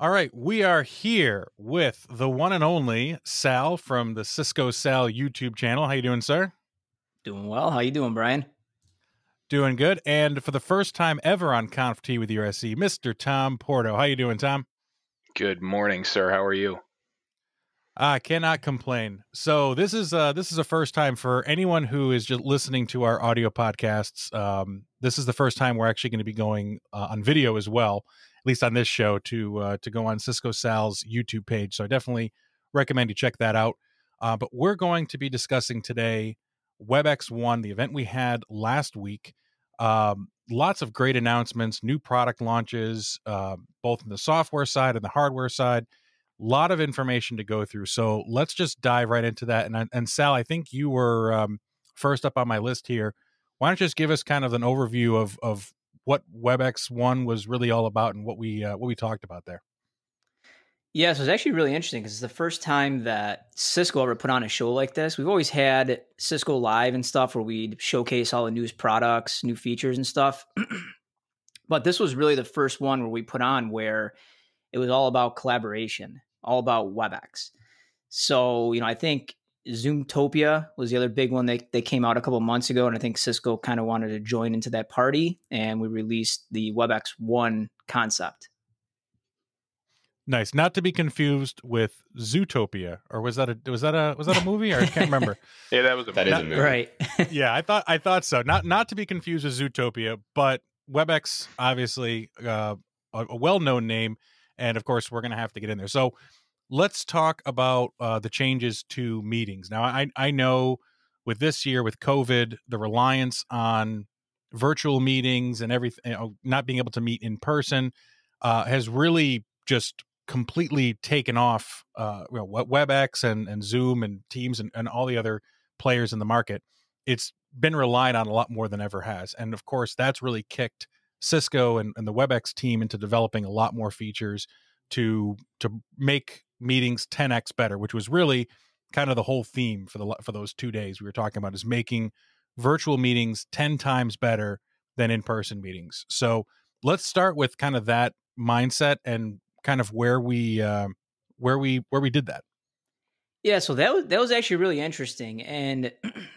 All right, we are here with the one and only Sal from the Cisco Sal YouTube channel. How you doing, sir? Doing well. How you doing, Brian? Doing good. And for the first time ever on Conf T with your SE, Mr. Tom Porto. How you doing, Tom? Good morning, sir. How are you? I cannot complain. So this is a first time for anyone who is just listening to our audio podcasts. This is the first time we're actually going to be going on video as well, at least on this show, to go on Cisco Sal's YouTube page. So I definitely recommend you check that out. But we're going to be discussing today WebexOne, the event we had last week. Lots of great announcements, new product launches, both on the software side and the hardware side. Lot of information to go through. So let's just dive right into that. And Sal, I think you were first up on my list here. Why don't you just give us kind of an overview of what WebexOne was really all about and what we talked about there? Yeah, so it's actually really interesting because it's the first time that Cisco ever put on a show like this. We've always had Cisco Live and stuff where we'd showcase all the newest products, new features and stuff. But this was really the first one where we put on where it was all about collaboration, all about WebEx. So, I think Zoomtopia was the other big one. They came out a couple months ago, and I think Cisco kind of wanted to join into that party, and we released the WebexOne concept. Nice, not to be confused with Zootopia, or was that a movie? Or I can't remember. Yeah, that is a movie, right? Yeah, I thought so. Not to be confused with Zootopia, but Webex, obviously a well-known name, and of course we're going to have to get in there. So let's talk about the changes to meetings. Now, I know with this year with COVID, the reliance on virtual meetings and everything, not being able to meet in person, has really just completely taken off WebEx and Zoom and Teams and all the other players in the market. It's been relied on a lot more than ever has. And of course, that's really kicked Cisco and the WebEx team into developing a lot more features to make meetings 10x better, which was really kind of the whole theme for those 2 days we were talking about, is making virtual meetings 10 times better than in-person meetings. So let's start with kind of that mindset and kind of where we did that. Yeah, so that was actually really interesting. And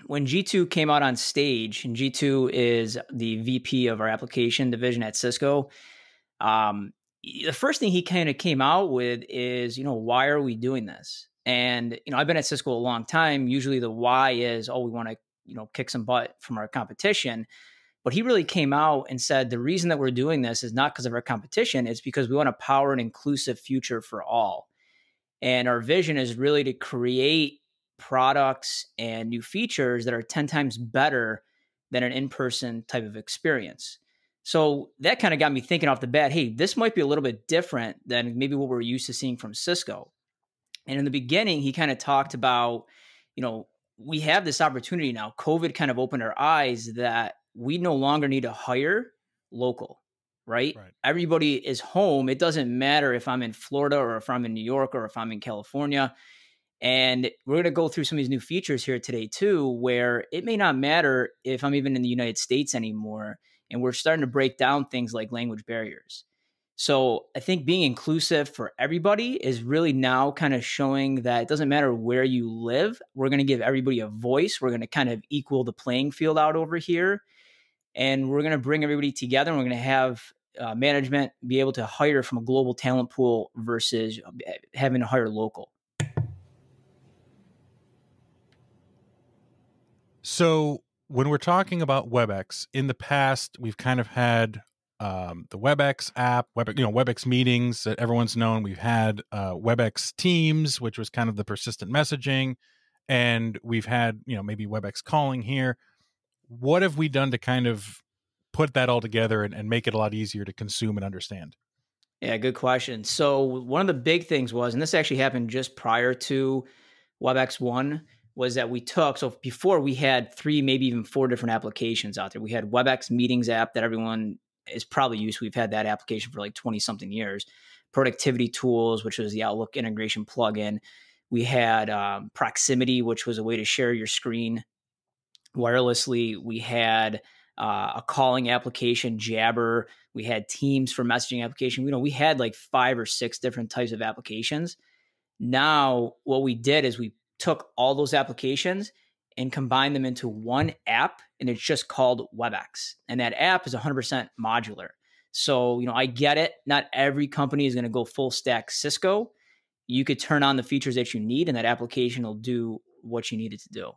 when G2 came out on stage, and G2 is the VP of our application division at Cisco, the first thing he kind of came out with is, why are we doing this? And, I've been at Cisco a long time. Usually the why is, we want to, kick some butt from our competition. But he really came out and said, the reason that we're doing this is not because of our competition. It's because we want to power an inclusive future for all. And our vision is really to create products and new features that are 10 times better than an in-person type of experience. So that kind of got me thinking off the bat, hey, this might be a little bit different than maybe what we're used to seeing from Cisco. And in the beginning, he kind of talked about, we have this opportunity now. COVID kind of opened our eyes that we no longer need to hire local, right? Everybody is home. It doesn't matter if I'm in Florida or if I'm in New York or if I'm in California. And we're going to go through some of these new features here today too, where it may not matter if I'm even in the United States anymore. And we're starting to break down things like language barriers. So I think being inclusive for everybody is really now kind of showing that it doesn't matter where you live. We're going to give everybody a voice. We're going to kind of equal the playing field out over here. And we're going to bring everybody together. And we're going to have management be able to hire from a global talent pool versus having to hire local. So when we're talking about WebEx, in the past, we've kind of had the Webex App, Webex meetings that everyone's known. We've had Webex Teams, which was kind of the persistent messaging, and we've had maybe Webex calling here. What have we done to kind of put that all together and make it a lot easier to consume and understand? Yeah, good question. So one of the big things was, and this actually happened just prior to WebexOne, was that so before we had 3, maybe even 4 different applications out there. We had Webex Meetings app that everyone is probably used to. We've had that application for like 20 something years. Productivity Tools, which was the Outlook integration plugin. We had Proximity, which was a way to share your screen wirelessly. We had a calling application, Jabber. We had Teams for messaging application. We had like 5 or 6 different types of applications. Now, what we did is we took all those applications and combined them into one app, and it's just called WebEx. And that app is 100% modular. So, I get it. Not every company is going to go full stack Cisco. You could turn on the features that you need, and that application will do what you need it to do.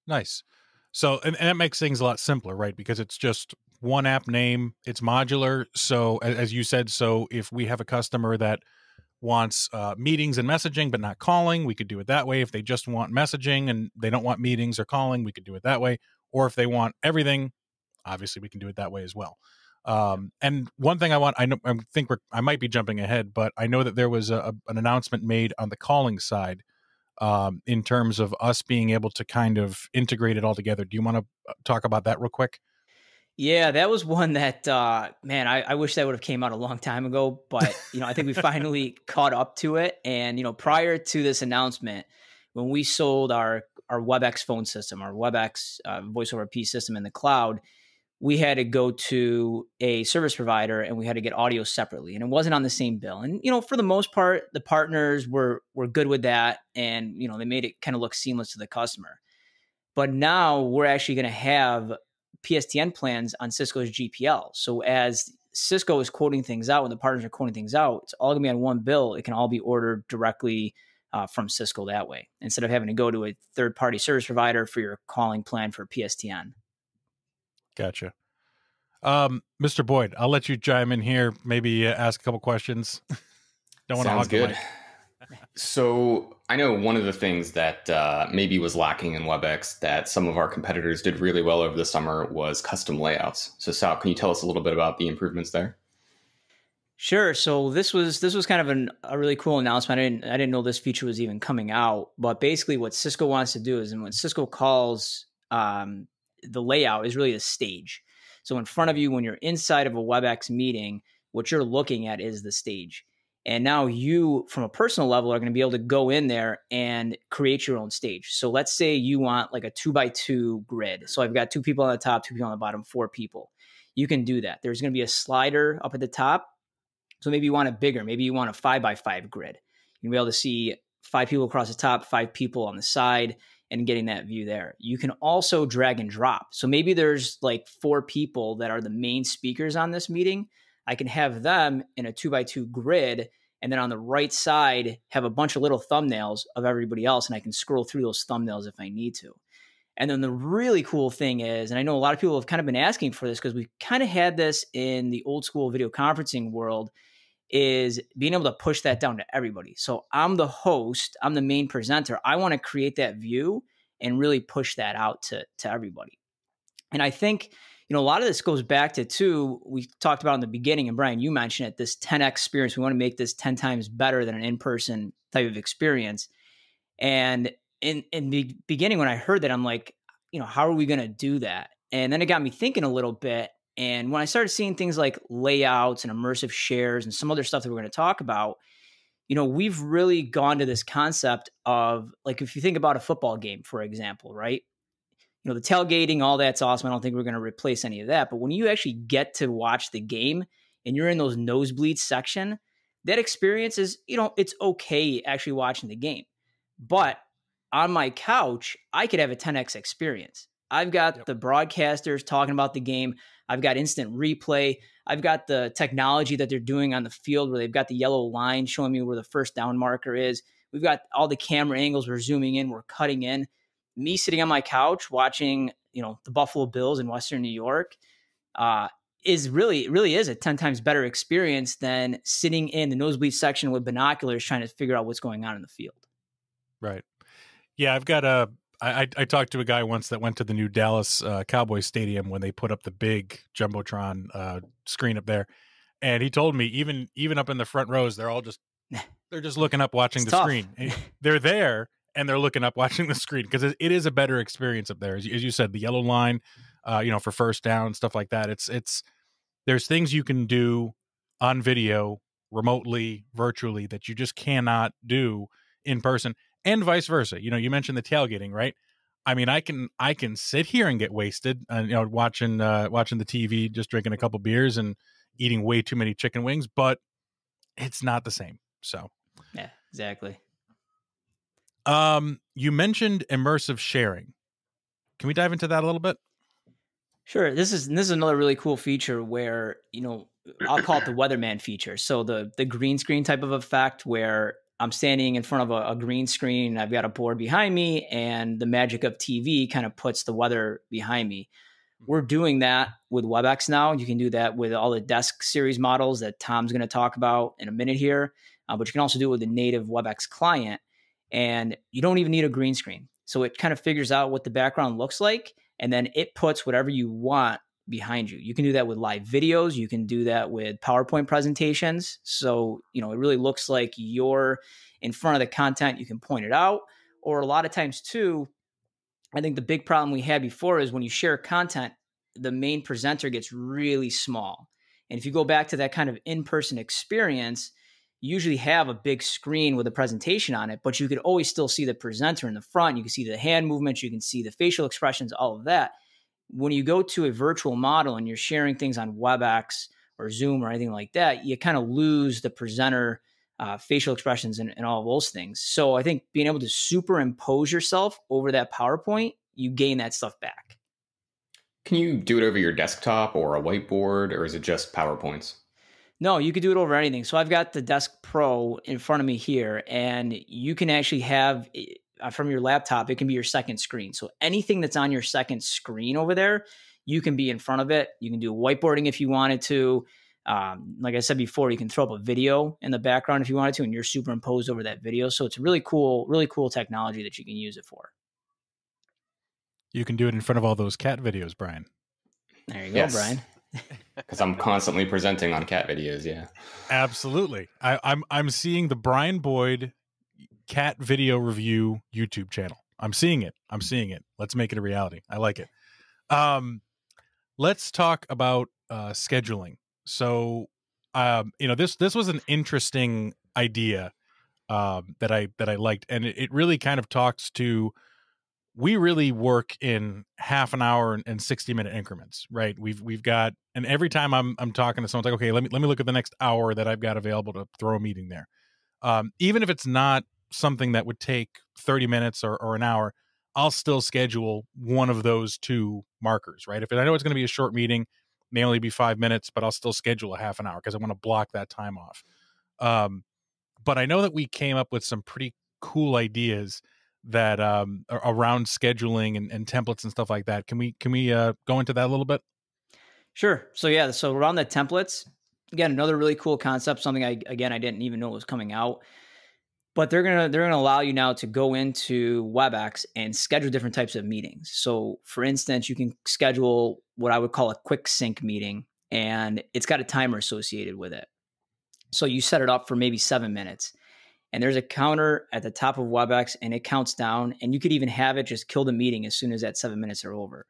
Nice. So, and that makes things a lot simpler, right? Because it's just one app name, it's modular. So, as you said, so if we have a customer that wants meetings and messaging, but not calling, we could do it that way. If they just want messaging and they don't want meetings or calling, we could do it that way. Or if they want everything, obviously we can do it that way as well. And one thing I might be jumping ahead, but I know that there was an announcement made on the calling side in terms of us being able to kind of integrate it all together. Do you want to talk about that real quick? Yeah, that was one that, man, I wish that would have came out a long time ago, but, I think we finally caught up to it. And, prior to this announcement, when we sold our Webex phone system, our Webex voice over IP system in the cloud, we had to go to a service provider and we had to get audio separately, and it wasn't on the same bill. And, for the most part, the partners were good with that. And, they made it kind of look seamless to the customer. But now we're actually going to have PSTN plans on Cisco's GPL. So as Cisco is quoting things out, when the partners are quoting things out, it's all going to be on one bill. It can all be ordered directly from Cisco that way, instead of having to go to a third-party service provider for your calling plan for PSTN. Gotcha. Mr. Boyd, I'll let you chime in here. Maybe ask a couple questions. Don't want to hog the mic. So I know one of the things that maybe was lacking in WebEx that some of our competitors did really well over the summer was custom layouts. So Sal, can you tell us a little bit about the improvements there? Sure. So this was kind of a really cool announcement. I didn't know this feature was even coming out, but basically what Cisco wants to do is, and when Cisco calls the layout is really the stage. So in front of you, when you're inside of a WebEx meeting, what you're looking at is the stage. And now you, from a personal level, are going to be able to go in there and create your own stage. So let's say you want like a 2x2 grid. So I've got 2 people on the top, 2 people on the bottom, 4 people. You can do that. There's going to be a slider up at the top. So maybe you want it bigger. Maybe you want a 5x5 grid. You'll be able to see 5 people across the top, 5 people on the side, and getting that view there. You can also drag and drop. So maybe there's like 4 people that are the main speakers on this meeting. I can have them in a 2x2 grid, and then on the right side have a bunch of little thumbnails of everybody else, and I can scroll through those thumbnails if I need to. And then the really cool thing is, and I know a lot of people have kind of been asking for this because we kind of had this in the old school video conferencing world, is being able to push that down to everybody. So I'm the host, I'm the main presenter. I want to create that view and really push that out to everybody. And I think, a lot of this goes back to, too, we talked about in the beginning, and Brian, you mentioned it, this 10x experience. We want to make this 10 times better than an in-person type of experience. And in the beginning, when I heard that, I'm like, how are we going to do that? And then it got me thinking a little bit. And when I started seeing things like layouts and immersive shares and some other stuff that we're going to talk about, we've really gone to this concept of, like, if you think about a football game, for example, right? The tailgating, all that's awesome. I don't think we're going to replace any of that. But when you actually get to watch the game and you're in those nosebleed section, that experience is, it's okay actually watching the game. But on my couch, I could have a 10x experience. I've got the broadcasters talking about the game. I've got instant replay. I've got the technology that they're doing on the field where they've got the yellow line showing me where the first down marker is. We've got all the camera angles. We're zooming in. We're cutting in. Me sitting on my couch watching, the Buffalo Bills in Western New York is really is a 10 times better experience than sitting in the nosebleed section with binoculars trying to figure out what's going on in the field. Right. Yeah, I've got I talked to a guy once that went to the new Dallas Cowboys Stadium when they put up the big Jumbotron screen up there. And he told me even up in the front rows, they're just looking up watching the tough. Screen. They're there. And they're looking up, watching the screen, because it is a better experience up there. As you said, the yellow line, for first down, stuff like that. There's things you can do on video, remotely, virtually, that you just cannot do in person, and vice versa. You mentioned the tailgating, right? I mean, I can sit here and get wasted, and watching the TV, just drinking a couple beers and eating way too many chicken wings, but it's not the same. So yeah, exactly. You mentioned immersive sharing. Can we dive into that a little bit? Sure. This is another really cool feature where, I'll call it the weatherman feature. So the green screen type of effect where I'm standing in front of a green screen, I've got a board behind me, and the magic of TV kind of puts the weather behind me. We're doing that with Webex now. You can do that with all the desk series models that Tom's going to talk about in a minute here, but you can also do it with the native Webex client, and you don't even need a green screen. So it kind of figures out what the background looks like, and then it puts whatever you want behind you. You can do that with live videos. You can do that with PowerPoint presentations. So, it really looks like you're in front of the content. You can point it out. Or a lot of times too, I think the big problem we had before is when you share content, the main presenter gets really small. And if you go back to that kind of in-person experience, you usually have a big screen with a presentation on it, but you could always still see the presenter in the front. You can see the hand movements, you can see the facial expressions, all of that. When you go to a virtual model and you're sharing things on WebEx or Zoom or anything like that, you kind of lose the presenter facial expressions and all of those things. So I think being able to superimpose yourself over that PowerPoint, you gain that stuff back. Can you do it over your desktop or a whiteboard, or is it just PowerPoints? No, you could do it over anything. So I've got the Desk Pro in front of me here, and you can actually have from your laptop, it can be your second screen. So anything that's on your second screen over there, you can be in front of it. You can do whiteboarding if you wanted to. Like I said before, you can throw up a video in the background if you wanted to, and you're superimposed over that video. So it's a really cool technology that you can use it for. You can do it in front of all those cat videos, Brian. There you go, Brian. Because I'm constantly presenting on cat videos. Yeah, absolutely. I'm seeing the Brian Boyd cat video review YouTube channel. I'm seeing it. Let's make it a reality. I like it. Let's talk about scheduling. So, this was an interesting idea that I liked, and it really kind of talks to. We really work in half an hour and 60-minute increments, right? We've got, and every time I'm talking to someone, it's like, okay, let me look at the next hour that I've got available to throw a meeting there. Even if it's not something that would take 30 minutes or an hour, I'll still schedule one of those two markers, right? If I know it's going to be a short meeting, may only be 5 minutes, but I'll still schedule a half an hour because I want to block that time off. But I know that we came up with some pretty cool ideas that around scheduling and templates and stuff like that. Can we go into that a little bit? Sure. So yeah, so around the templates, again, another really cool concept, something I didn't even know was coming out. But they're gonna allow you now to go into WebEx and schedule different types of meetings. So for instance, you can schedule what I would call a quick sync meeting, and it's got a timer associated with it. So you set it up for maybe 7 minutes. And there's a counter at the top of WebEx, and it counts down, and you could even have it just kill the meeting as soon as that 7 minutes are over.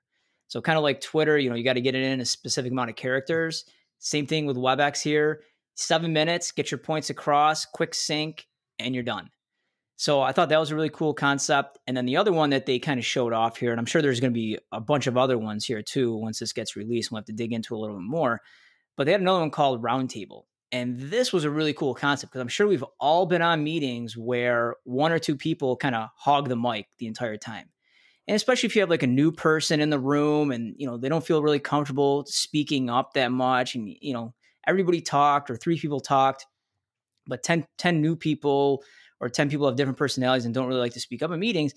So kind of like Twitter, you got to get it in a specific amount of characters. Same thing with WebEx here. 7 minutes, get your points across, quick sync, and you're done. So I thought that was a really cool concept. And then the other one that they kind of showed off here, and I'm sure there's going to be a bunch of other ones here too once this gets released. We'll have to dig into a little bit more. But they had another one called Roundtable. And this was a really cool concept because I'm sure we've all been on meetings where one or two people kind of hog the mic the entire time. And especially if you have like a new person in the room and, they don't feel really comfortable speaking up that much. And, everybody talked or 3 people talked, but 10 new people or 10 people have different personalities and don't really like to speak up in meetings.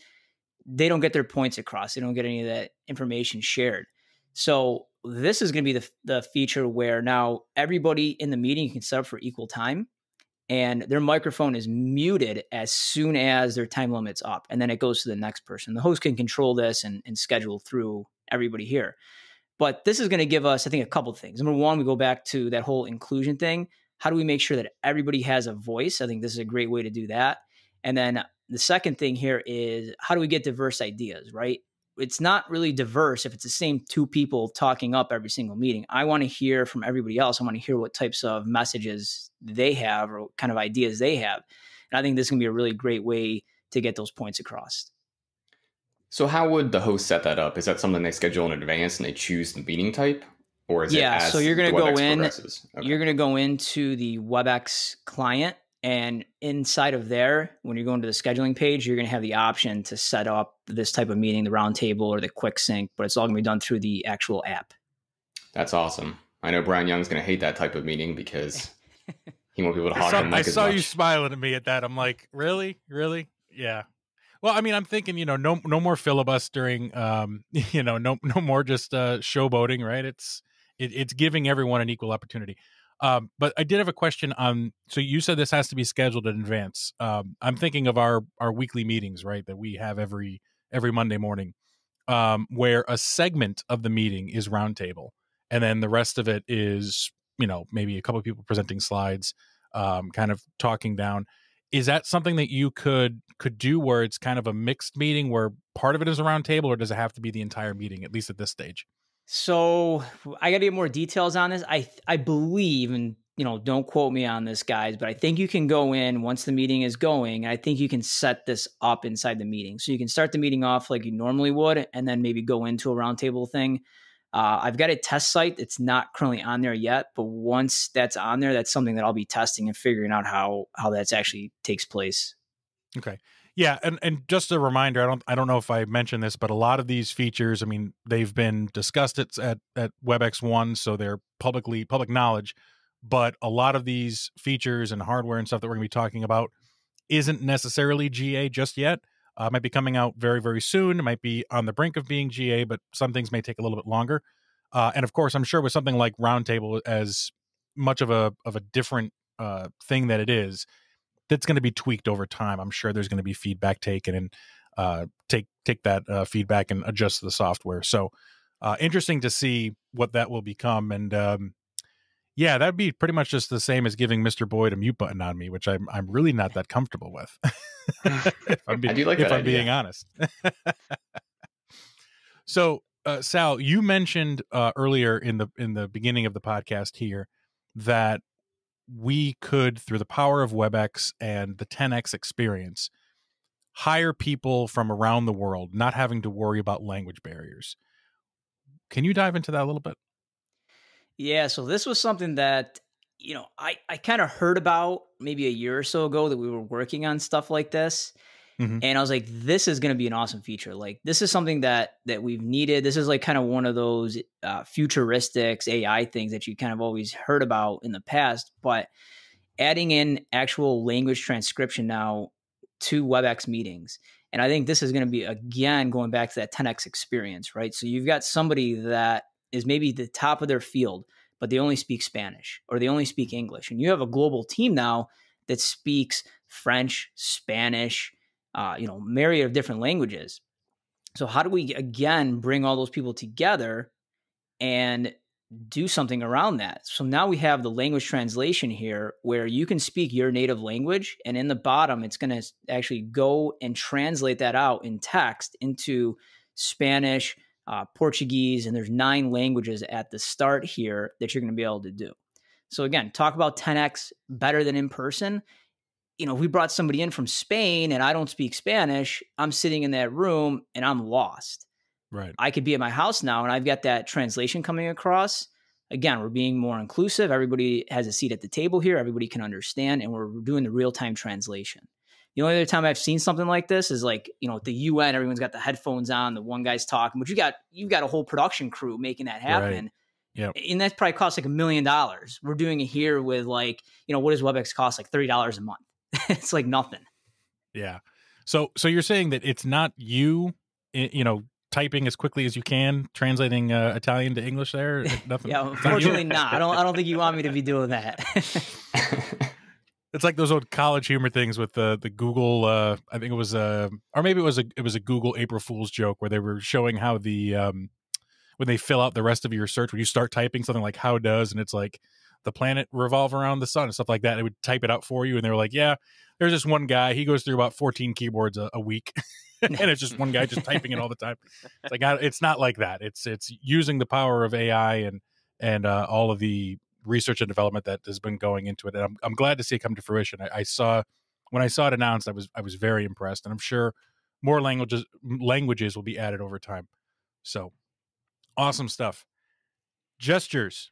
They don't get their points across. They don't get any of that information shared. So this is going to be the feature where now everybody in the meeting can set up for equal time, and their microphone is muted as soon as their time limit's up, and then it goes to the next person. The host can control this and schedule through everybody here. But this is going to give us, I think, a couple of things. Number one, we go back to that whole inclusion thing. How do we make sure that everybody has a voice? I think this is a great way to do that. And then the second thing here is how do we get diverse ideas, right? It's not really diverse if it's the same 2 people talking up every single meeting. I want to hear from everybody else. I want to hear what types of messages they have or what kind of ideas they have. And I think this is going to be a really great way to get those points across. So how would the host set that up? Is that something they schedule in advance and they choose the meeting type? Or is it as So you're the going to go WebEx in, progresses? Okay. you're going to go into the WebEx client, and inside of there, when you're going to the scheduling page, you're going to have the option to set up this type of meeting, the roundtable or the quick sync, but it's all going to be done through the actual app. That's awesome. I know Brian Young's going to hate that type of meeting because he won't be able to hog the mic as much. I saw you smiling at me at that. I'm like, really? Yeah. Well, I mean, I'm thinking, no more filibustering, no more just showboating, right? It's giving everyone an equal opportunity. But I did have a question on, so you said this has to be scheduled in advance. I'm thinking of our weekly meetings, right, that we have every Monday morning, where a segment of the meeting is roundtable, and then the rest of it is, maybe a couple of people presenting slides, kind of talking down. Is that something that you could do where it's kind of a mixed meeting where part of it is a roundtable, or does it have to be the entire meeting, at least at this stage? So I got to get more details on this. I believe, and don't quote me on this, guys, but I think you can go in once the meeting is going. I think you can set this up inside the meeting. So you can start the meeting off like you normally would, and then maybe go into a roundtable thing. I've got a test site that's not currently on there yet, but once that's on there, that's something that I'll be testing and figuring out how that's actually takes place. Okay. Yeah, and just a reminder, I don't know if I mentioned this, but a lot of these features, I mean, they've been discussed at WebexOne, so they're public knowledge, but a lot of these features and hardware and stuff that we're going to be talking about isn't necessarily GA just yet. Might be coming out very, very soon. It might be on the brink of being GA, but some things may take a little bit longer. And of course, I'm sure with something like Roundtable, as much of a different thing that it is, that's going to be tweaked over time. I'm sure there's going to be feedback taken and take that feedback and adjust the software. So interesting to see what that will become. And yeah, that'd be pretty much just the same as giving Mr. Boyd a mute button on me, which I'm really not that comfortable with. If I'm being honest. So Sal, you mentioned earlier in the beginning of the podcast here that we could, through the power of WebEx and the 10x experience, hire people from around the world, not having to worry about language barriers. Can you dive into that a little bit? Yeah, so this was something that, I kind of heard about maybe a year or so ago that we were working on stuff like this. Mm-hmm. And I was like, this is going to be an awesome feature. Like, this is something that we've needed. This is like kind of one of those futuristics AI things that you kind of always heard about in the past, but adding in actual language transcription now to WebEx meetings. And I think this is going to be, again, going back to that 10x experience, right? So you've got somebody that is maybe the top of their field, but they only speak Spanish or they only speak English. And you have a global team now that speaks French, Spanish, myriad of different languages. So how do we, again, bring all those people together and do something around that? So now we have the language translation here where you can speak your native language, and in the bottom, it's going to actually go and translate that out in text into Spanish, Portuguese, and there's 9 languages at the start here that you're going to be able to do. So again, talk about 10x better than in person. If we brought somebody in from Spain and I don't speak Spanish, I'm sitting in that room and I'm lost. Right. I could be at my house now and I've got that translation coming across. Again, we're being more inclusive. Everybody has a seat at the table here. Everybody can understand, and we're doing the real-time translation. The only other time I've seen something like this is like, at the UN, everyone's got the headphones on, the one guy's talking, but you've got a whole production crew making that happen. Right. Yep. And that probably costs like $1 million. We're doing it here with like, what does WebEx cost? Like $30 a month. It's like nothing. Yeah. So you're saying that it's not you, typing as quickly as you can, translating Italian to English there? Nothing. Yeah, unfortunately not. I don't think you want me to be doing that. It's like those old college humor things with the Google. I think it was or maybe it was a Google April Fool's joke where they were showing how the when they fill out the rest of your search, when you start typing something like "how does," and it's like the planet revolve around the sun and stuff like that, it would type it out for you, and they were like, "Yeah, there's this one guy. He goes through about 14 keyboards a week." And it's just one guy just typing it all the time. It's like it's not like that. It's using the power of AI and all of the research and development that has been going into it. And I'm glad to see it come to fruition. When I saw it announced, I was very impressed, and I'm sure more languages will be added over time. So awesome stuff. Gestures.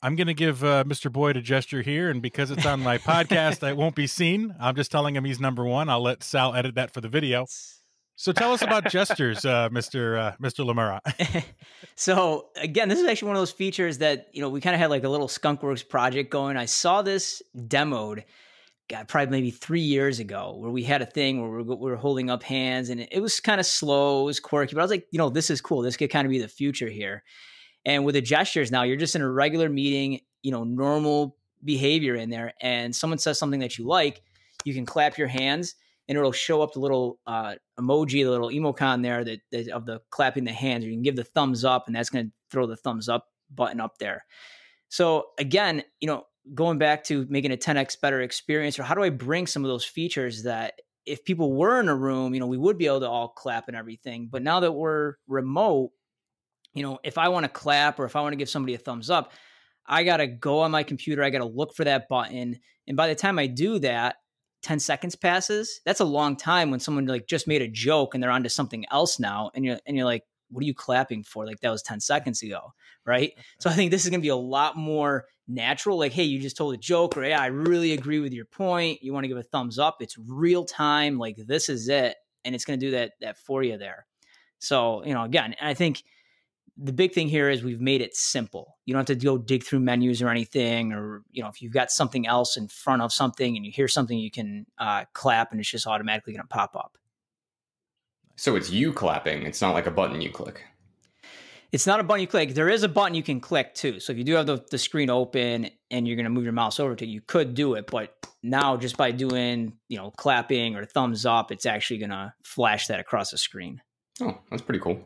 I'm going to give Mr. Boyd a gesture here, and because it's on my podcast, it won't be seen. I'm just telling him he's number one. I'll let Sal edit that for the video. So tell us about gestures, Mr. Lamura. So again, this is actually one of those features that, we kind of had like a little skunkworks project going. I saw this demoed, probably maybe 3 years ago, where we had a thing where we were holding up hands, and it was kind of slow, it was quirky, but I was like, this is cool. This could kind of be the future here. And with the gestures now, you're just in a regular meeting, normal behavior in there, and someone says something that you like, you can clap your hands, and it'll show up the little emoji, the little emocon there that of the clapping the hands. Or you can give the thumbs up, and that's going to throw the thumbs up button up there. So again, going back to making a 10x better experience, or how do I bring some of those features that if people were in a room, we would be able to all clap and everything. But now that we're remote, if I want to clap or if I want to give somebody a thumbs up, I got to go on my computer. I got to look for that button. And by the time I do that, 10 seconds passes. That's a long time when someone like just made a joke and they're onto something else now. And you're like, what are you clapping for? Like that was 10 seconds ago. Right. So I think this is going to be a lot more natural. Like, hey, you just told a joke, or yeah, I really agree with your point. You want to give a thumbs up. It's real time. Like this is it. And it's going to do that for you there. So, again, I think the big thing here is we've made it simple. You don't have to go dig through menus or anything, or, if you've got something else in front of something and you hear something, you can clap and it's just automatically going to pop up. So it's you clapping. It's not like a button you click. It's not a button you click. There is a button you can click too. So if you do have the screen open and you're going to move your mouse over to it, you could do it. But now just by doing, clapping or thumbs up, it's actually going to flash that across the screen. Oh, that's pretty cool.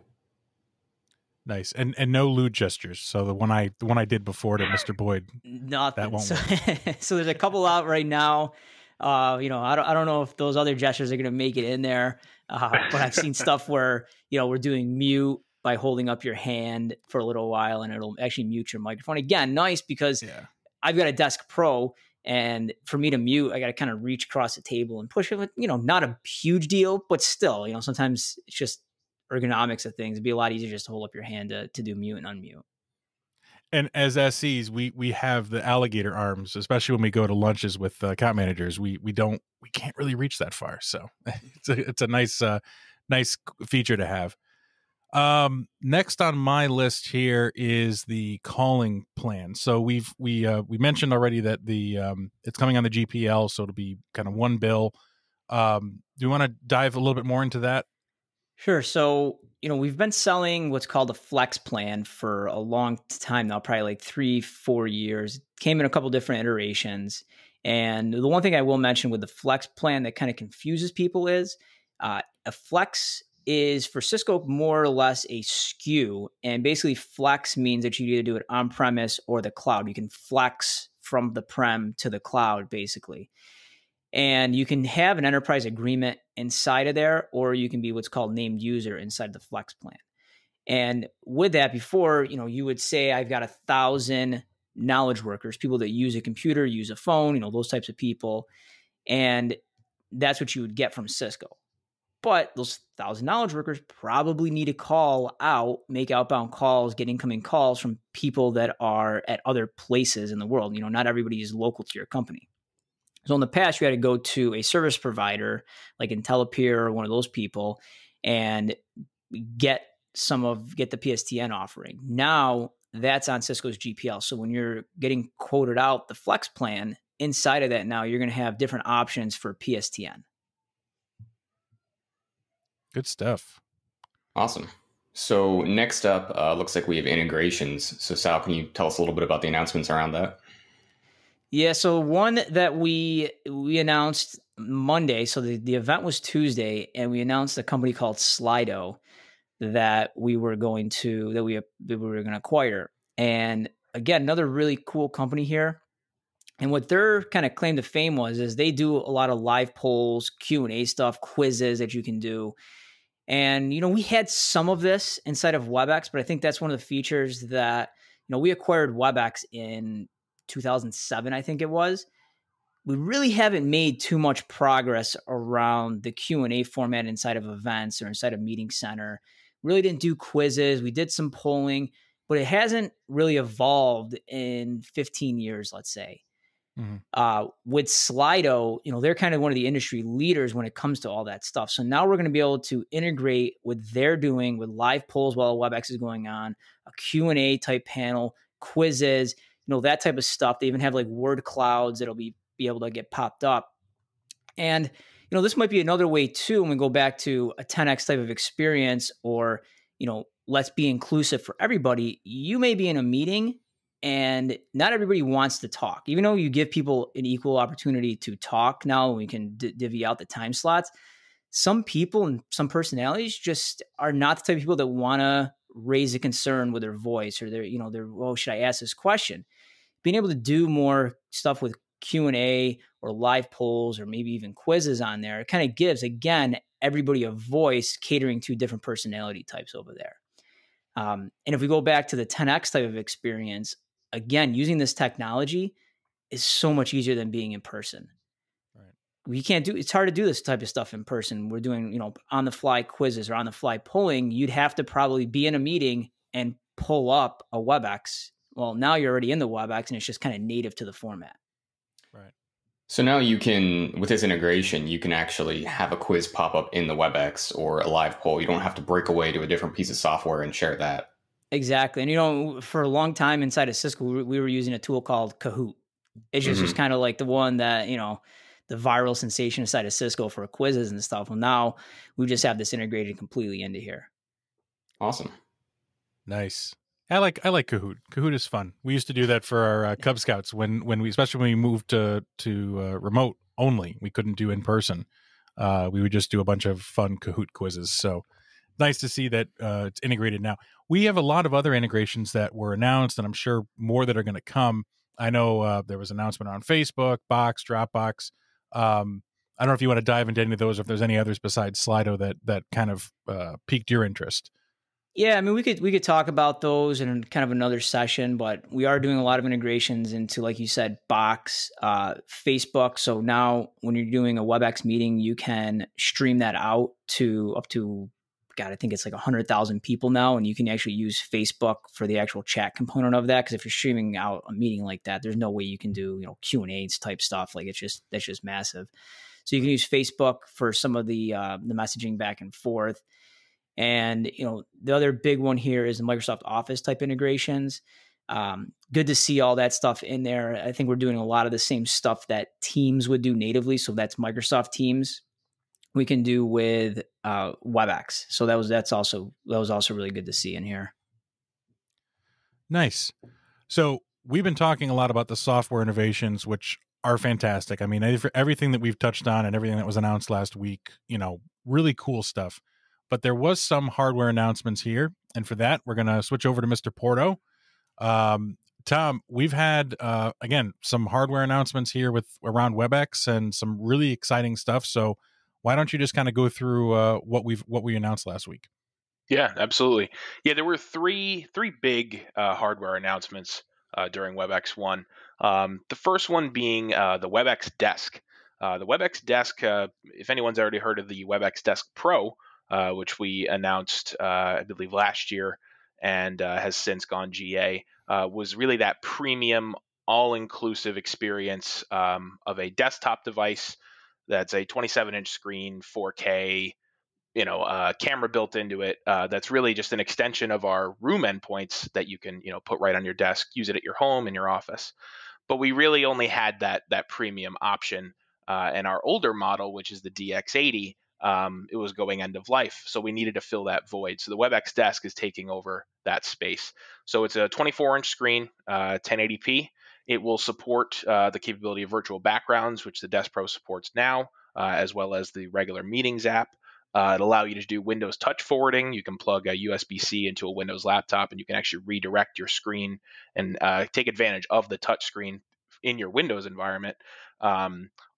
Nice. And no lewd gestures. So the one I did before to Mr. Boyd, nothing. That won't work. So there's a couple out right now. I don't know if those other gestures are going to make it in there. But I've seen stuff where, we're doing mute by holding up your hand for a little while, and it'll actually mute your microphone. Again, nice because I've got a Desk Pro, and for me to mute, I got to kind of reach across the table and push it. Not a huge deal, but still, sometimes it's just ergonomics of things. It'd be a lot easier just to hold up your hand to do mute and unmute. And as SCs, we have the alligator arms, especially when we go to lunches with account managers. We can't really reach that far, so it's a nice feature to have. Next on my list here is the calling plan. So we mentioned already that it's coming on the GPL, so it'll be kind of one bill. Do you want to dive a little bit more into that? Sure. So, we've been selling what's called a flex plan for a long time now, probably like 3-4 years. It came in a couple different iterations. And the one thing I will mention with the flex plan that kind of confuses people is a flex is for Cisco more or less a SKU. And basically flex means that you either do it on premise or the cloud. You can flex from the prem to the cloud, basically. And you can have an enterprise agreement inside of there, or you can be what's called named user inside the flex plan. And with that, before, you would say, I've got 1,000 knowledge workers, people that use a computer, use a phone, those types of people. And that's what you would get from Cisco. But those 1,000 knowledge workers probably need to call out, make outbound calls, get incoming calls from people that are at other places in the world. Not everybody is local to your company. So in the past, you had to go to a service provider like IntelliPeer or one of those people and get the PSTN offering. Now that's on Cisco's GPL. So when you're getting quoted out the flex plan, inside of that now you're going to have different options for PSTN. Good stuff. Awesome. So next up, looks like we have integrations. So Sal, can you tell us a little bit about the announcements around that? Yeah, so one that we announced Monday. So the event was Tuesday, and we announced a company called Slido that we were going to acquire. And again, another really cool company here. And what their kind of claim to fame is they do a lot of live polls, Q&A stuff, quizzes that you can do. And we had some of this inside of Webex, but I think that's one of the features that we acquired Webex in 2007, I think it was. we really haven't made too much progress around the Q&A format inside of events or inside of Meeting Center. Really didn't do quizzes. We did some polling, but it hasn't really evolved in 15 years, let's say. With Slido, they're kind of one of the industry leaders when it comes to all that stuff. So now we're going to be able to integrate what they're doing with live polls while WebEx is going on, a Q&A type panel, quizzes, that type of stuff. They even have like word clouds that'll be able to get popped up. And, this might be another way too, when we go back to a 10X type of experience, or, let's be inclusive for everybody. You may be in a meeting and not everybody wants to talk, even though you give people an equal opportunity to talk. Now we can divvy out the time slots. Some people and some personalities just are not the type of people that want to raise a concern with their voice, or should I ask this question? Being able to do more stuff with Q&A or live polls or maybe even quizzes on there, it kind of gives, again, everybody a voice, catering to different personality types over there. And if we go back to the 10X type of experience, again, using this technology is so much easier than being in person. Right. It's hard to do this type of stuff in person. We're doing, on the fly quizzes or on the fly polling. You'd have to probably be in a meeting and pull up a WebEx. Well, now you're already in the WebEx and it's just kind of native to the format. Right. So now you can, with this integration, you can actually have a quiz pop up in the WebEx or a live poll. You don't have to break away to a different piece of software and share that. Exactly. And, for a long time inside of Cisco, we were using a tool called Kahoot. It's just was kind of like the one that, the viral sensation inside of Cisco for quizzes and stuff. Well, now we just have this integrated completely into here. Awesome. Nice. I like Kahoot. Kahoot is fun. We used to do that for our Cub Scouts when we, especially when we moved to remote only. We couldn't do in person. We would just do a bunch of fun Kahoot quizzes. So nice to see that it's integrated now. We have a lot of other integrations that were announced, and I'm sure more that are going to come. I know there was an announcement on Facebook, Box, Dropbox. I don't know if you want to dive into any of those, or if there's any others besides Slido that kind of piqued your interest. Yeah, I mean, we could talk about those in kind of another session, but we are doing a lot of integrations into, like you said, Box, Facebook. So now when you're doing a WebEx meeting, you can stream that out to up to, God, I think it's like 100,000 people now, and you can actually use Facebook for the actual chat component of that. Because if you're streaming out a meeting like that, there's no way you can do Q&As type stuff. Like that's just massive. So you can use Facebook for some of the messaging back and forth. And, the other big one here is the Microsoft Office type integrations. Good to see all that stuff in there. I think we're doing a lot of the same stuff that Teams would do natively. So that's Microsoft Teams. We can do with WebEx. So that was also really good to see in here. Nice. So we've been talking a lot about the software innovations, which are fantastic. I mean, everything that we've touched on and everything that was announced last week, really cool stuff. But there was some hardware announcements here, and for that, we're going to switch over to Mr. Porto. Tom, we've had again some hardware announcements here around WebEx and some really exciting stuff. So why don't you just kind of go through what we announced last week? Yeah, absolutely. Yeah, there were three big hardware announcements during WebexOne. The first one being the Webex Desk. The Webex Desk, if anyone's already heard of the Webex Desk Pro, which we announced, I believe, last year and has since gone GA, was really that premium, all-inclusive experience of a desktop device that's a 27-inch screen, 4K, camera built into it. That's really just an extension of our room endpoints that you can, put right on your desk, use it at your home, in your office. But we really only had that premium option. And our older model, which is the DX80, it was going end of life. So we needed to fill that void. So the WebEx Desk is taking over that space. So it's a 24-inch screen, 1080p. It will support the capability of virtual backgrounds, which the Desk Pro supports now, as well as the regular Meetings app. It'll allow you to do Windows touch forwarding. You can plug a USB-C into a Windows laptop, and you can actually redirect your screen and take advantage of the touch screen in your Windows environment.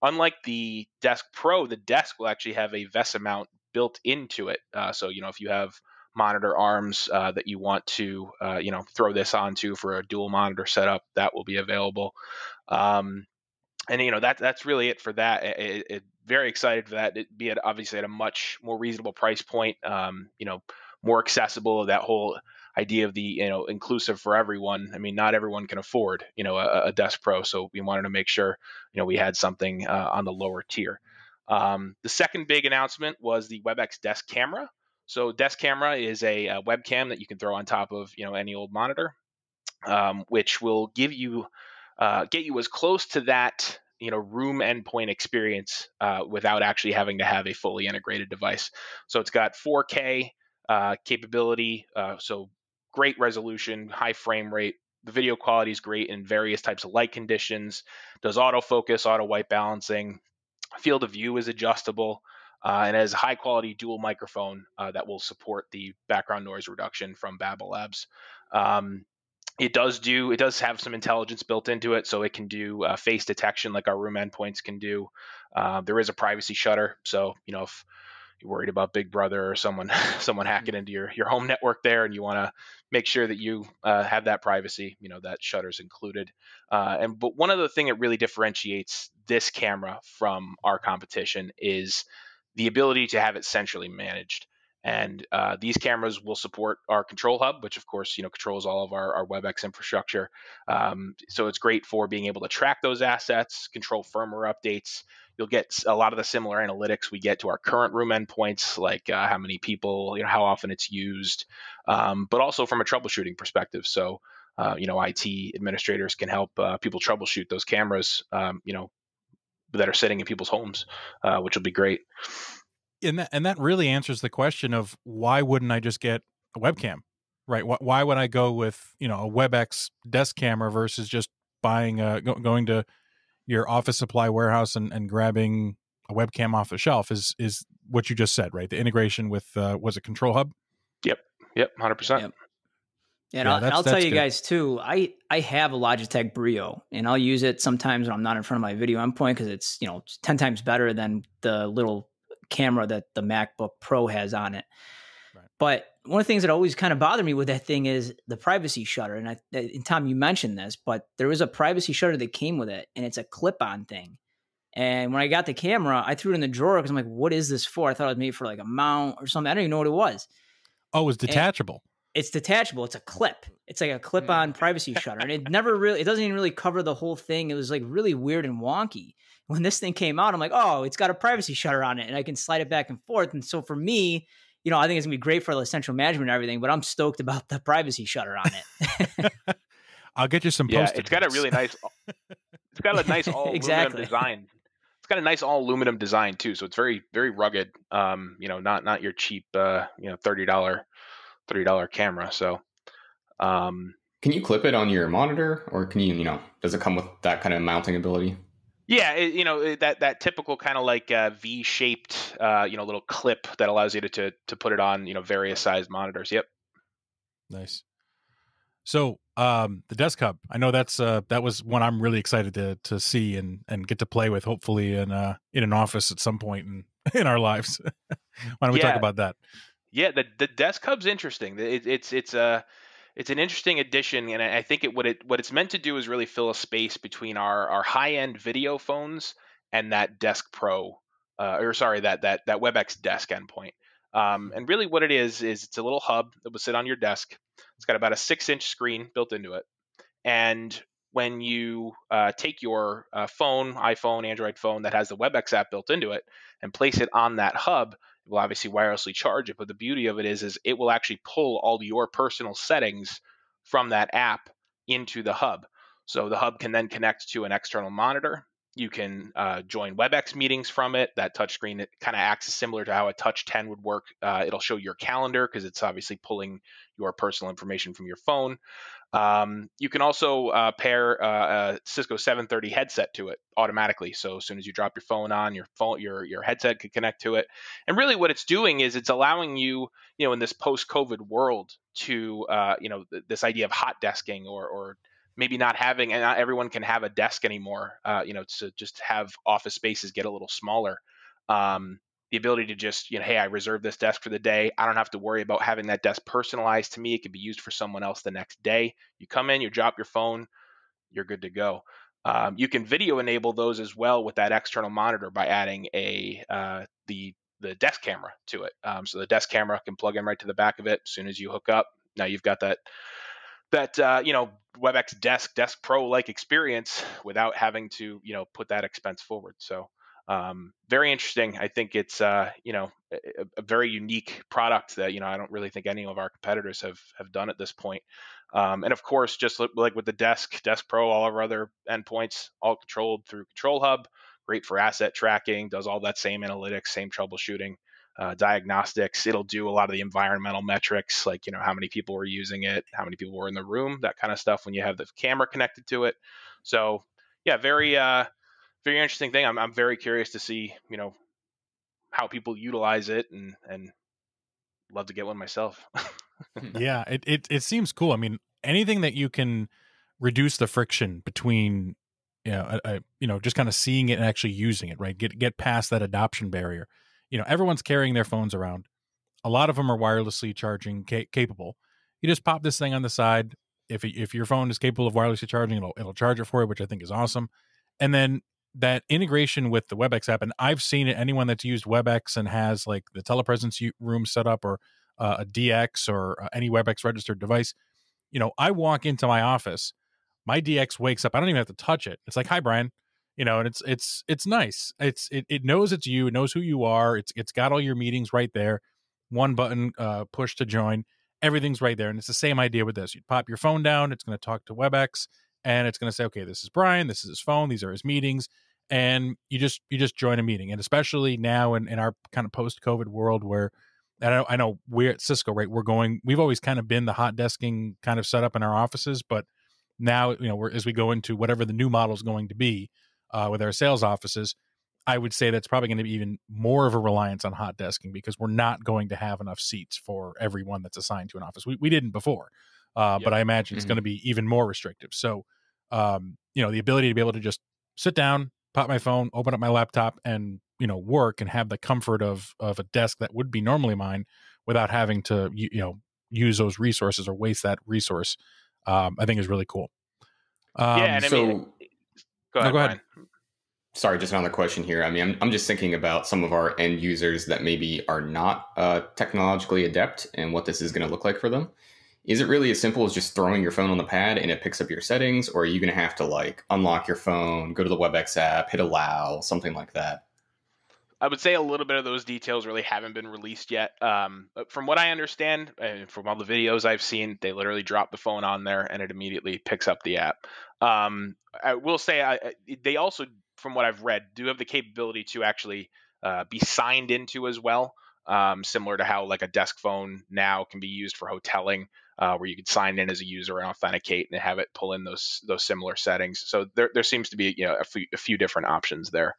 Unlike the Desk Pro, the Desk will actually have a VESA mount built into it. So, if you have monitor arms that you want to, throw this onto for a dual monitor setup, that will be available. And that's really it for that. Very excited for that. Be it obviously at a much more reasonable price point. More accessible. That whole idea of the inclusive for everyone. I mean, not everyone can afford a Desk Pro, so we wanted to make sure we had something on the lower tier. The second big announcement was the Webex Desk Camera. So Desk Camera is a webcam that you can throw on top of any old monitor, which will give you get you as close to that room endpoint experience without actually having to have a fully integrated device. So it's got 4K capability, so great resolution, high frame rate. The video quality is great in various types of light conditions. Does autofocus, auto white balancing. Field of view is adjustable. And has a high quality dual microphone that will support the background noise reduction from Babel Labs. It does have some intelligence built into it, so it can do face detection like our room endpoints can do. There is a privacy shutter, so if you're worried about Big Brother or someone hacking into your home network there, and you want to make sure that you have that privacy, that shutter's included. But one other thing that really differentiates this camera from our competition is the ability to have it centrally managed. And these cameras will support our control hub, which of course, controls all of our WebEx infrastructure. So it's great for being able to track those assets, control firmware updates. You'll get a lot of the similar analytics we get to our current room endpoints, like how many people, how often it's used, but also from a troubleshooting perspective. So, IT administrators can help people troubleshoot those cameras, that are sitting in people's homes, which will be great. And that really answers the question of why wouldn't I just get a webcam, right? Why would I go with a WebEx desk camera versus just buying going to your office supply warehouse and grabbing a webcam off the shelf? Is what you just said, right? The integration with was it Control Hub? Yep, 100%. Yep. And I'll tell you guys too, I have a Logitech Brio, and I'll use it sometimes when I'm not in front of my video endpoint because it's 10 times better than the little camera that the MacBook Pro has on it. Right. But one of the things that always kind of bothered me with that thing is the privacy shutter. And Tom, you mentioned this, but there was a privacy shutter that came with it, and it's a clip-on thing. And when I got the camera, I threw it in the drawer because I'm like, what is this for? I thought it was made for like a mount or something. I don't even know what it was. Oh, it was detachable. It's detachable. It's a clip. It's like a clip-on privacy shutter. And it doesn't even really cover the whole thing. It was like really weird and wonky. When this thing came out, I'm like, oh, it's got a privacy shutter on it and I can slide it back and forth. And so for me, I think it's gonna be great for the central management and everything, but I'm stoked about the privacy shutter on it. I'll get you some post-it. It's got a really nice, it's got a nice all aluminum design. It's got a nice all aluminum design too. So it's very, very rugged. Not your cheap, $30 camera. So, can you clip it on your monitor, or can you, does it come with that kind of mounting ability? Yeah, that typical kind of like V-shaped, little clip that allows you to put it on, various size monitors. Yep. Nice. So, the Desk Hub, I know that was one I'm really excited to see and get to play with, hopefully in an office at some point in our lives. Why don't we talk about that? Yeah, the Desk Hub's interesting. It's an interesting addition, and I think what it's meant to do is really fill a space between our high end video phones and that Desk Pro, that WebEx Desk endpoint. And really, what it is it's a little hub that will sit on your desk. It's got about a 6-inch screen built into it, and when you take your phone, iPhone, Android phone that has the WebEx app built into it, and place it on that hub, it will obviously wirelessly charge it. But the beauty of it is it will actually pull all your personal settings from that app into the hub. So the hub can then connect to an external monitor. You can join WebEx meetings from it. That touchscreen, it kind of acts similar to how a Touch 10 would work. It'll show your calendar because it's obviously pulling your personal information from your phone. You can also pair a Cisco 730 headset to it automatically. So as soon as you drop your phone on, your headset could connect to it. And really what it's doing is it's allowing you, in this post-COVID world to, this idea of hot desking or maybe not having, and not everyone can have a desk anymore, to just have office spaces get a little smaller. The ability to just, hey, I reserved this desk for the day. I don't have to worry about having that desk personalized to me. It can be used for someone else the next day. You come in, you drop your phone, you're good to go. You can video enable those as well with that external monitor by adding the desk camera to it. So the desk camera can plug in right to the back of it as soon as you hook up. Now you've got that WebEx Desk Pro like experience without having to put that expense forward. So very interesting. I think it's a very unique product that I don't really think any of our competitors have done at this point. And of course, just like with the Desk Pro, all of our other endpoints all controlled through Control Hub. Great for asset tracking. Does all that same analytics, same troubleshooting. Diagnostics. It'll do a lot of the environmental metrics, like how many people were using it, how many people were in the room, that kind of stuff when you have the camera connected to it. So yeah, very interesting thing. I'm very curious to see how people utilize it, and love to get one myself. Yeah, it seems cool. I mean, anything that you can reduce the friction between just kind of seeing it and actually using it, right? Get past that adoption barrier. Everyone's carrying their phones around. A lot of them are wirelessly charging capable. You just pop this thing on the side. If your phone is capable of wirelessly charging, it'll charge it for you, which I think is awesome. And then that integration with the Webex app, and I've seen it. Anyone that's used Webex and has like the telepresence room set up, or a DX, or any Webex registered device, I walk into my office, my DX wakes up. I don't even have to touch it. It's like, "Hi, Brian." And it's nice. It knows it's you. It knows who you are. It's got all your meetings right there. One button, push to join. Everything's right there. And it's the same idea with this. You pop your phone down. It's going to talk to Webex, and it's going to say, "Okay, this is Brian. This is his phone. These are his meetings." And you just join a meeting. And especially now in our kind of post-COVID world, where I know we're at Cisco, right? We've always kind of been the hot desking kind of setup in our offices, but now as we go into whatever the new model is going to be, with our sales offices, I would say that's probably going to be even more of a reliance on hot desking, because we're not going to have enough seats for everyone that's assigned to an office. We didn't before, but I imagine it's going to be even more restrictive. So, the ability to be able to just sit down, pop my phone, open up my laptop, and work and have the comfort of a desk that would be normally mine without having to use those resources or waste that resource, I think is really cool. And I mean, go ahead, Brian. Sorry, just another question here. I mean, I'm just thinking about some of our end users that maybe are not technologically adept and what this is going to look like for them. Is it really as simple as just throwing your phone on the pad and it picks up your settings, or are you going to have to like unlock your phone, go to the Webex app, hit allow, something like that? I would say a little bit of those details really haven't been released yet. From what I understand, and from all the videos I've seen, they literally drop the phone on there and it immediately picks up the app. I will say they also, from what I've read, do have the capability to actually be signed into as well, similar to how like a desk phone now can be used for hoteling, where you could sign in as a user and authenticate and have it pull in those similar settings. So there seems to be a few different options there.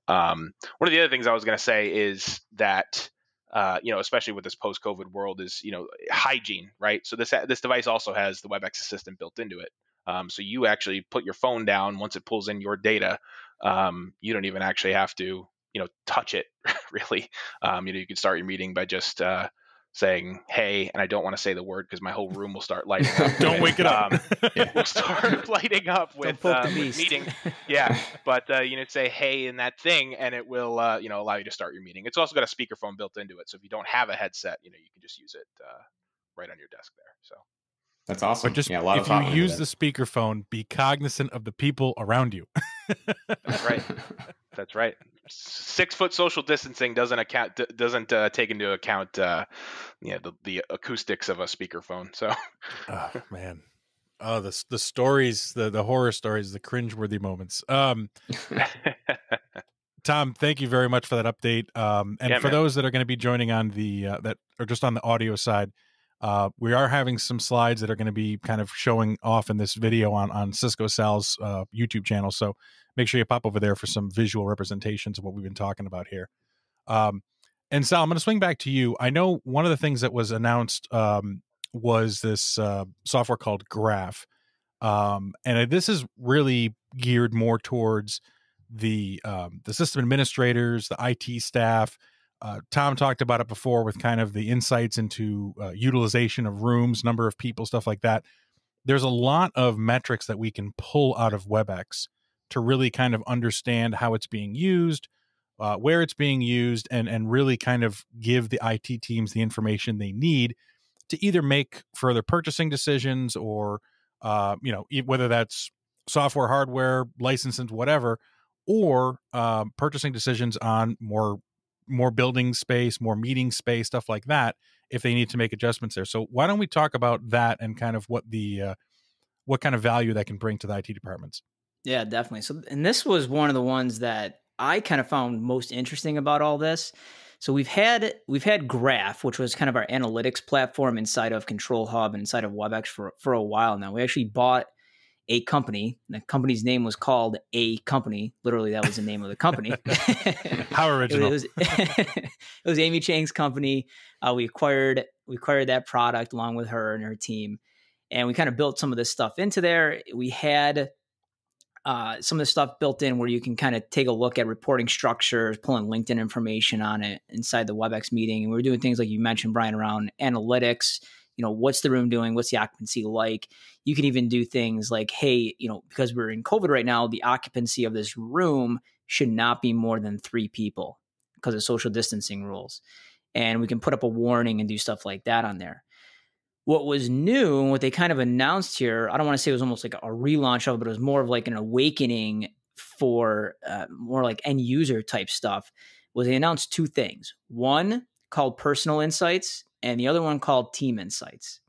One of the other things I was going to say is that especially with this post-COVID world, is hygiene, right? So this device also has the Webex Assistant built into it. So you actually put your phone down once it pulls in your data. You don't even actually have to touch it really. You can start your meeting by just saying, "Hey," and I don't want to say the word because my whole room will start lighting up. Don't wake it up. We'll start lighting up with meeting. Yeah, but say "Hey" in that thing, and it will allow you to start your meeting. It's also got a speakerphone built into it, so if you don't have a headset, you can just use it right on your desk there. So that's awesome. But just a lot if you use the speakerphone, be cognizant of the people around you. That's right. That's right. 6 foot social distancing doesn't take into account the acoustics of a speakerphone. So, oh man, the stories, the horror stories, the cringeworthy moments. Tom, thank you very much for that update. And for those that are going to be joining on that are just on the audio side, we are having some slides that are going to be kind of showing off in this video on Cisco Sal's YouTube channel. So make sure you pop over there for some visual representations of what we've been talking about here. And Sal, I'm going to swing back to you. I know one of the things that was announced was this software called Graph. And this is really geared more towards the system administrators, the IT staff. Tom talked about it before with kind of the insights into utilization of rooms, number of people, stuff like that. There's a lot of metrics that we can pull out of WebEx to really kind of understand how it's being used, where it's being used, and really kind of give the IT teams the information they need to either make further purchasing decisions or, whether that's software, hardware, licenses, whatever, or purchasing decisions on more building space, more meeting space, stuff like that, if they need to make adjustments there. So why don't we talk about that and kind of what kind of value that can bring to the IT departments? Yeah, definitely. So, and this was one of the ones that I kind of found most interesting about all this. So we've had Graph, which was kind of our analytics platform inside of Control Hub and inside of Webex for a while now. We actually bought a company. The company's name was called A Company. Literally, that was the name of the company. How original! It was Amy Chang's company. We acquired that product along with her and her team, and we kind of built some of this stuff into there. We had some of the stuff built in where you can kind of take a look at reporting structures, pulling LinkedIn information on it inside the WebEx meeting. And we were doing things like you mentioned, Brian, around analytics. What's the room doing? What's the occupancy like? You can even do things like, hey, because we're in COVID right now, the occupancy of this room should not be more than 3 people because of social distancing rules. And we can put up a warning and do stuff like that on there. What was new and what they kind of announced here, I don't want to say it was almost like a relaunch of it, but it was more of like an awakening for more like end user type stuff, was they announced 2 things. One called Personal Insights and the other one called Team Insights.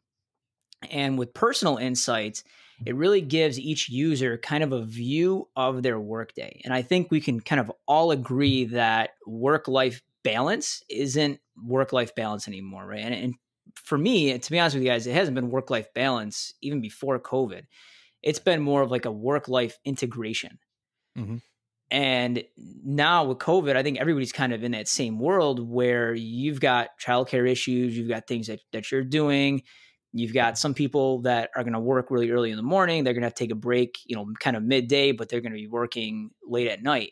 And with Personal Insights, it really gives each user kind of a view of their workday. And I think we can kind of all agree that work-life balance isn't work-life balance anymore, right? And for me, to be honest with you guys, it hasn't been work-life balance even before COVID. It's been more of like a work-life integration. Mm-hmm. And now with COVID, I think everybody's kind of in that same world where you've got childcare issues, you've got things that you're doing. You've got some people that are going to work really early in the morning. They're going to have to take a break, kind of midday, but they're going to be working late at night.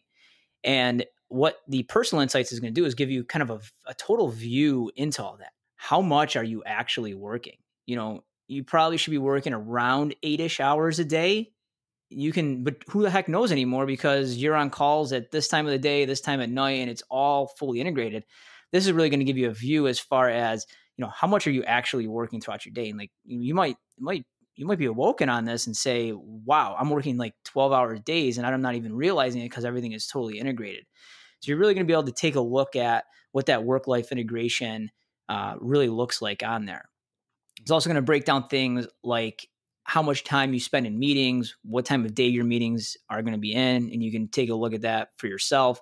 And what the Personal Insights is going to do is give you kind of a total view into all that. How much are you actually working? You probably should be working around 8-ish hours a day. But who the heck knows anymore, because you're on calls at this time of the day, this time at night, and it's all fully integrated. This is really going to give you a view as far as, how much are you actually working throughout your day? And like, you might be awoken on this and say, wow, I'm working like 12-hour days and I'm not even realizing it because everything is totally integrated. So you're really going to be able to take a look at what that work-life integration really looks like on there. It's also going to break down things like how much time you spend in meetings, what time of day your meetings are going to be in, and you can take a look at that for yourself.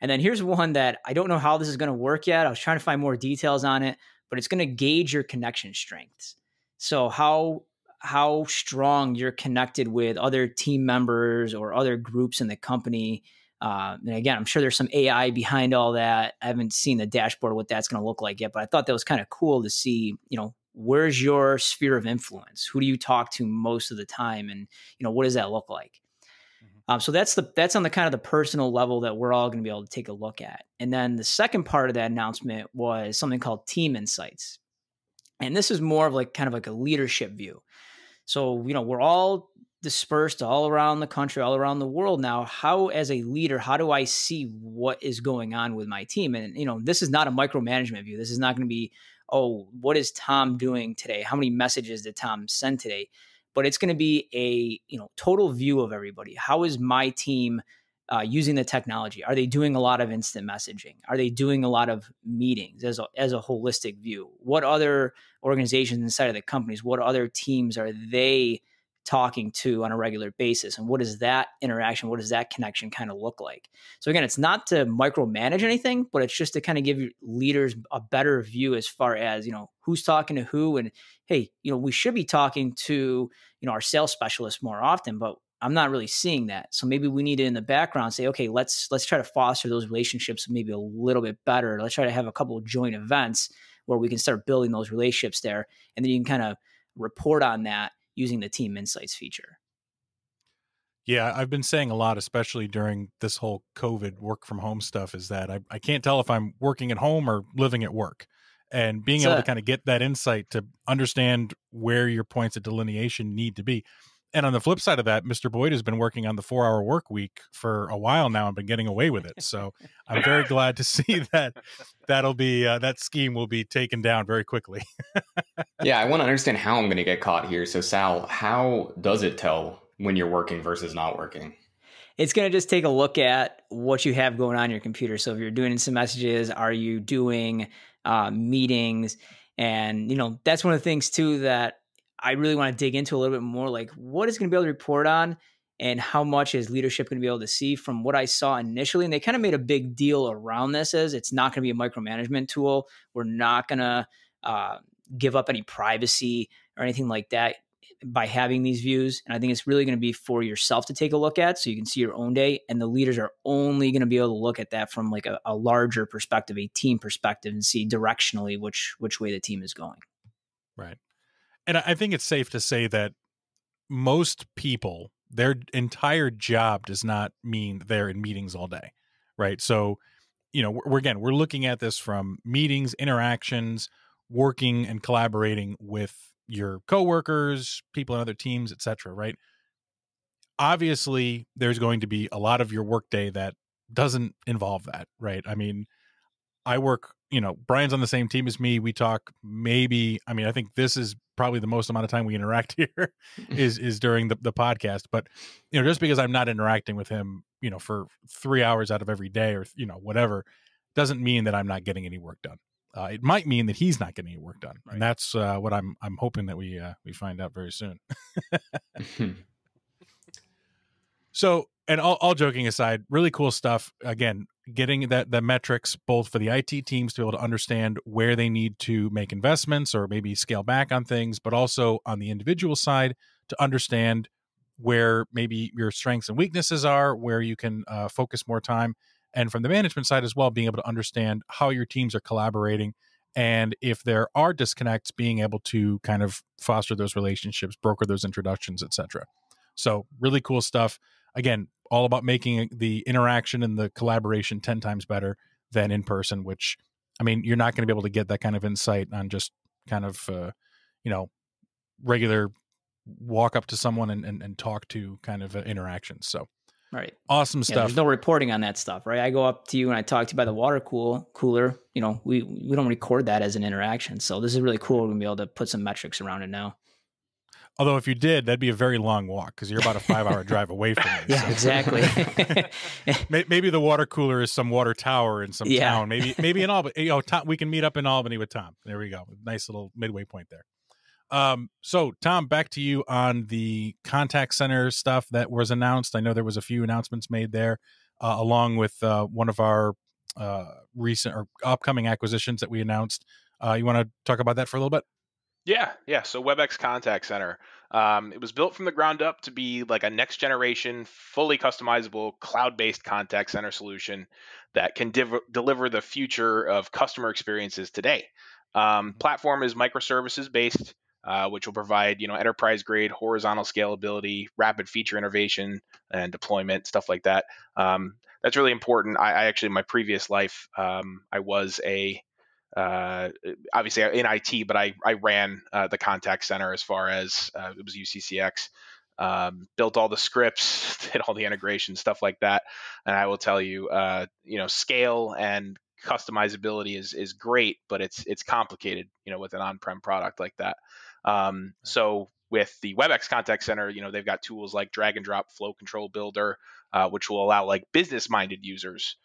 And then here's one that I don't know how this is going to work yet. I was trying to find more details on it, but it's going to gauge your connection strengths. So how strong you're connected with other team members or other groups in the company. And again, I'm sure there's some AI behind all that. I haven't seen the dashboard, what that's going to look like yet, but I thought that was kind of cool to see, where's your sphere of influence? Who do you talk to most of the time? And, what does that look like? Mm-hmm. So that's on the kind of the personal level that we're all going to be able to take a look at. And then the second part of that announcement was something called Team Insights. And this is more of like kind of like a leadership view. So, we're all dispersed all around the country, all around the world now. How, as a leader, how do I see what is going on with my team? And, this is not a micromanagement view. This is not going to be, oh, what is Tom doing today? How many messages did Tom send today? But it's going to be a, total view of everybody. How is my team using the technology? Are they doing a lot of instant messaging? Are they doing a lot of meetings as a holistic view? What other organizations inside of the companies, what other teams are they talking to on a regular basis? And what is that interaction? What does that connection kind of look like? So again, it's not to micromanage anything, but it's just to kind of give your leaders a better view as far as, who's talking to who. And hey, we should be talking to, our sales specialists more often, but I'm not really seeing that. So maybe we need to in the background say, okay, let's try to foster those relationships maybe a little bit better. Let's try to have a couple of joint events where we can start building those relationships there. And then you can kind of report on that using the Team Insights feature. Yeah, I've been saying a lot, especially during this whole COVID work from home stuff, is that I can't tell if I'm working at home or living at work. And being able to kind of get that insight to understand where your points of delineation need to be. And on the flip side of that, Mr. Boyd has been working on the 4-hour work week for a while now and been getting away with it. So I'm very glad to see that that'll be that scheme will be taken down very quickly. Yeah, I want to understand how I'm going to get caught here. So, Sal, how does it tell when you're working versus not working? It's going to just take a look at what you have going on your computer. So if you're doing instant messages, are you doing meetings? And, that's one of the things too that I really want to dig into a little bit more, like what is going to be able to report on and how much is leadership going to be able to see. From what I saw initially, and they kind of made a big deal around this, as it's not going to be a micromanagement tool. We're not going to give up any privacy or anything like that by having these views. And I think it's really going to be for yourself to take a look at so you can see your own day. And the leaders are only going to be able to look at that from like a larger perspective, a team perspective, and see directionally which way the team is going. Right. And I think it's safe to say that most people, their entire job does not mean they're in meetings all day. Right. So, we're looking at this from meetings, interactions, working and collaborating with your coworkers, people in other teams, etc. Right. Obviously, there's going to be a lot of your workday that doesn't involve that. Right. I mean, I work, Brian's on the same team as me. We talk I think this is probably the most amount of time we interact here is during the podcast. But, just because I'm not interacting with him, for 3 hours out of every day or, whatever, doesn't mean that I'm not getting any work done. It might mean that he's not getting any work done. Right. And that's what I'm hoping that we find out very soon. So, and all joking aside, really cool stuff. Again, getting the metrics both for the IT teams to be able to understand where they need to make investments or maybe scale back on things, but also on the individual side to understand where maybe your strengths and weaknesses are, where you can focus more time. And from the management side as well, being able to understand how your teams are collaborating. And if there are disconnects, being able to kind of foster those relationships, broker those introductions, etc. So really cool stuff. Again, all about making the interaction and the collaboration 10 times better than in person, which, you're not going to be able to get that kind of insight on just kind of, regular walk up to someone and talk to kind of interactions. So right. Awesome stuff. There's no reporting on that stuff, right? I go up to you and I talk to you by the water cooler. We don't record that as an interaction. So this is really cool. We're going to be able to put some metrics around it now. Although if you did, that'd be a very long walk because you're about a 5-hour drive away from it. Yeah, exactly. Maybe the water cooler is some water tower in some town. Maybe in Albany. We can meet up in Albany with Tom. There we go. Nice little midway point there. So Tom, back to you on the contact center stuff that was announced. I know there was a few announcements made there, along with one of our recent or upcoming acquisitions that we announced. You want to talk about that for a little bit? Yeah. So Webex Contact Center, it was built from the ground up to be like a next generation, fully customizable, cloud-based contact center solution that can deliver the future of customer experiences today. Platform is microservices based, which will provide enterprise grade horizontal scalability, rapid feature innovation and deployment, stuff like that. That's really important. I actually, in my previous life, I was obviously in IT, but I ran the contact center as far as it was UCCX, built all the scripts, did all the integration, stuff like that. And I will tell you, scale and customizability is great, but it's complicated, with an on-prem product like that. So with the Webex Contact Center, they've got tools like drag and drop flow control builder, which will allow like business-minded users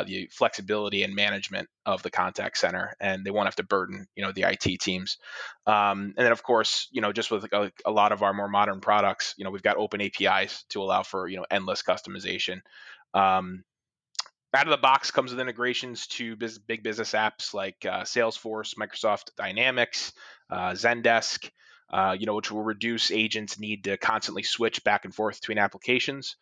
the flexibility and management of the contact center, and they won't have to burden, the IT teams. And then, of course, just with a lot of our more modern products, we've got open APIs to allow for, endless customization. Out of the box comes with integrations to big business apps like Salesforce, Microsoft Dynamics, Zendesk, which will reduce agents' need to constantly switch back and forth between applications.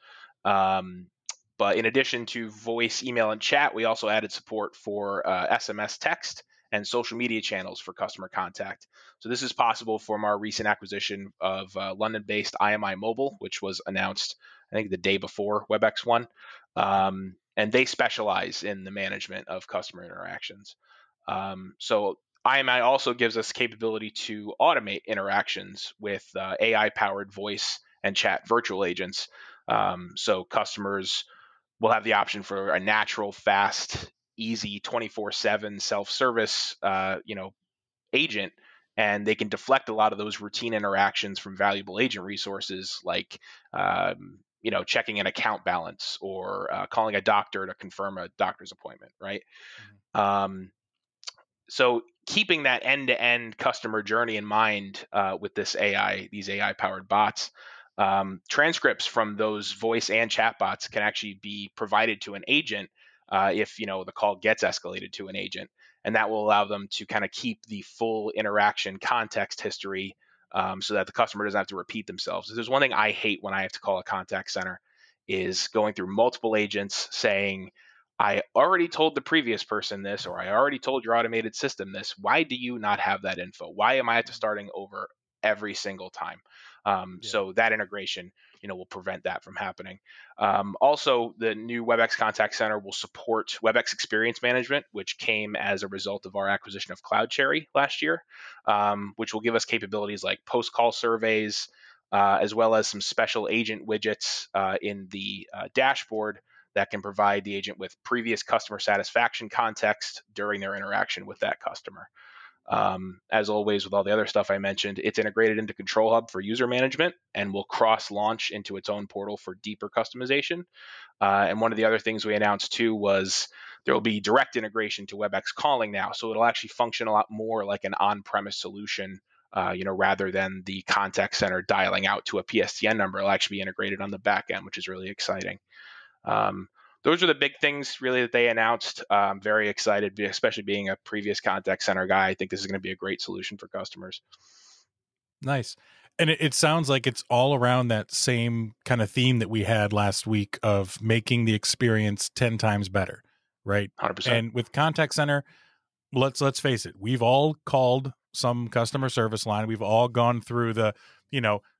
But in addition to voice, email, and chat, we also added support for SMS text and social media channels for customer contact. So this is possible from our recent acquisition of London-based IMI Mobile, which was announced, I think, the day before WebexOne. And they specialize in the management of customer interactions. So IMI also gives us capability to automate interactions with AI-powered voice and chat virtual agents. So customers will have the option for a natural, fast, easy 24/7 self-service, agent, and they can deflect a lot of those routine interactions from valuable agent resources like checking an account balance or calling a doctor to confirm a doctor's appointment, right? Mhm. So keeping that end-to-end customer journey in mind with these AI powered bots, transcripts from those voice and chat bots can actually be provided to an agent if the call gets escalated to an agent, and that will allow them to kind of keep the full interaction context history, so that the customer doesn't have to repeat themselves. There's one thing I hate when I have to call a contact center is going through multiple agents saying, I already told the previous person this, or I already told your automated system this. Why do you not have that info? Why am I at to starting over every single time? Yeah. So that integration, will prevent that from happening. Also, the new Webex Contact Center will support Webex Experience Management, which came as a result of our acquisition of CloudCherry last year, which will give us capabilities like post-call surveys, as well as some special agent widgets in the dashboard that can provide the agent with previous customer satisfaction context during their interaction with that customer. As always, with all the other stuff I mentioned, it's integrated into Control Hub for user management and will cross-launch into its own portal for deeper customization. And one of the other things we announced too was there will be direct integration to WebEx calling now, so it'll actually function a lot more like an on-premise solution. Rather than the contact center dialing out to a PSTN number, it'll actually be integrated on the back end, which is really exciting. Those are the big things really that they announced. I'm very excited, especially being a previous contact center guy. I think this is going to be a great solution for customers. Nice. And it sounds like it's all around that same kind of theme that we had last week of making the experience 10 times better, right? 100%. And with contact center, let's face it, we've all called some customer service line. We've all gone through the,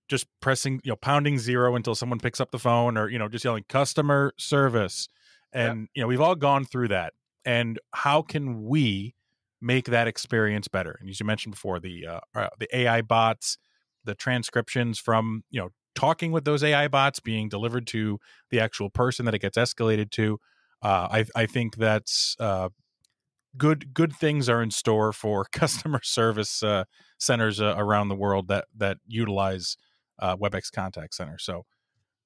just pressing, pounding zero until someone picks up the phone, or, just yelling customer service. And, we've all gone through that. And how can we make that experience better? And as you mentioned before, the AI bots, the transcriptions from, talking with those AI bots being delivered to the actual person that it gets escalated to. I think that's good things are in store for customer service centers around the world that utilize Webex Contact Center. So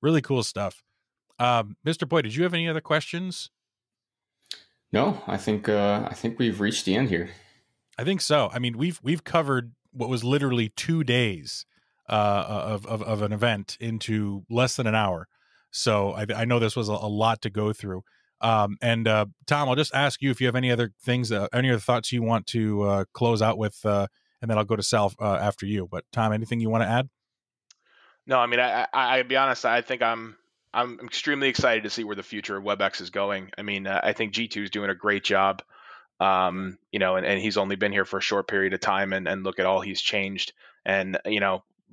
really cool stuff. Mr. Boyd, did you have any other questions? No, I think we've reached the end here. I think so. I mean, we've covered what was literally 2 days of an event into less than an hour. So I know this was a lot to go through. And Tom, I'll just ask you if you have any other things, any other thoughts you want to close out with, and then I'll go to Sal after you. But Tom, anything you want to add? No, I mean, I'll be honest. I think I'm extremely excited to see where the future of WebEx is going. I mean, I think G2 is doing a great job. And he's only been here for a short period of time, and look at all he's changed. And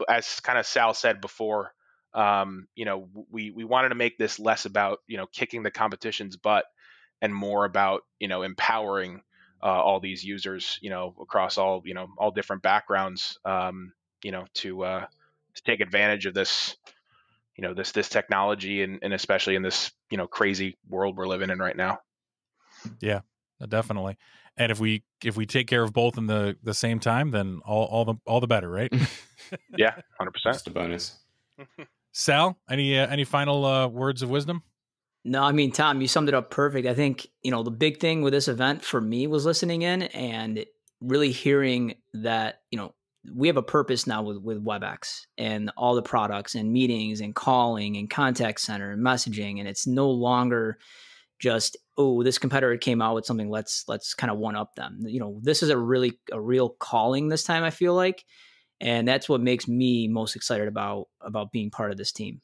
as kind of Sal said before, we wanted to make this less about kicking the competition's butt and more about empowering all these users across all all different backgrounds to take advantage of this this technology, and especially in this crazy world we're living in right now. Yeah, definitely. And if we take care of both in the same time, then all the better, right? Yeah, 100%. Just a bonus. Sal, any final words of wisdom? No, I mean, Tom, you summed it up perfect. I think, the big thing with this event for me was listening in and really hearing that, we have a purpose now with WebEx and all the products and meetings and calling and contact center and messaging. And it's no longer just, oh, this competitor came out with something, let's kind of one up them. This is a real calling this time, I feel like. And that's what makes me most excited about being part of this team.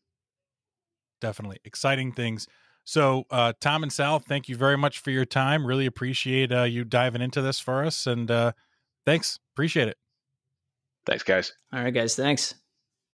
Definitely exciting things. So Tom and Sal, thank you very much for your time. Really appreciate you diving into this for us. And thanks. Appreciate it. Thanks, guys. All right, guys. Thanks.